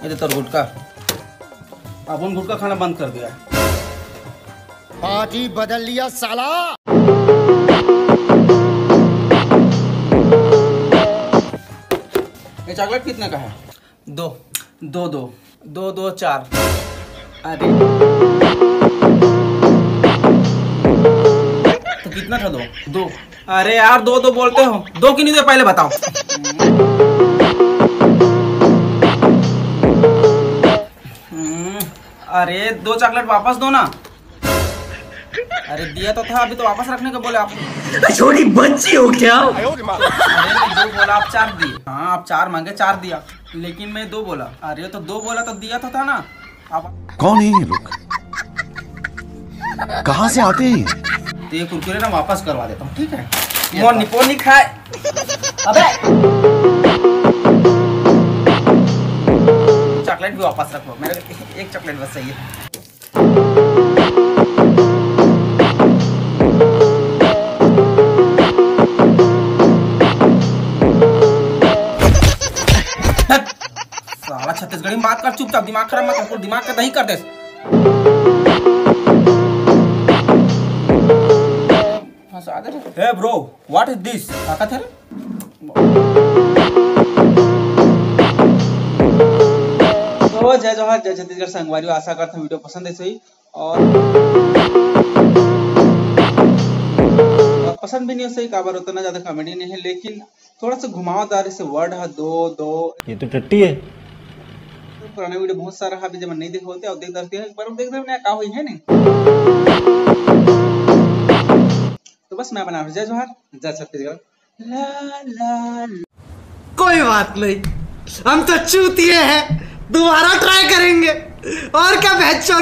ये तो गुटका, अपन गुटका खाना बंद कर दिया। पार्टी बदल लिया साला। ये चॉकलेट कितने का है? दो दो दो दो दो चार। अरे तो कितना था? दो दो। अरे यार दो दो बोलते हो, दो क्यों नहीं दे पहले बताओ। अरे दो चॉकलेट वापस दो ना। अरे दिया तो था, अभी तो वापस रखने का बोले आप। छोटी बच्ची हो क्या? अरे मैं दो बोला, आप चार दिए। हाँ आप चार मांगे, चार दिया, लेकिन मैं दो बोला। अरे तो दो बोला तो दिया तो था ना आप। कौन है ये लोग? कहाँ से आते हैं? तो ये कुरकुरे ना वापस करवा देता हूँ, ठीक है? मोनी पोनी खाए। अबे चॉकलेट भी वापस रखो, मेरे एक चॉकलेट बस सही है। साला छत्तीसगढ़ी में बात कर, चुपचाप, दिमाग खराब मत कर, दिमाग का दही कर दे। Hey bro, what is this? ताकत है? तो जय जवाहर, जय छत्तीसगढ़ संगवारियों, आशा करता हूँ वीडियो पसंद है सही। और पसंद भी नहीं हो सही, काबर उतना ज्यादा कॉमेडी नहीं है, लेकिन थोड़ा सा घुमावदार से वर्ड है। दो दो ये तो टट्टी है। तो पुराने वीडियो बहुत सारा है, जब नहीं देखे होते और देख दरते हैं, एक बार देख दे क्या हुई है नहीं। तो बस मैं बना रहा हूँ जय जवाहर, जय छत्तीसगढ़। ला ला कोई बात नहीं, हम तो चूतिए हैं, दोबारा ट्राई करेंगे और क्या बेहतर।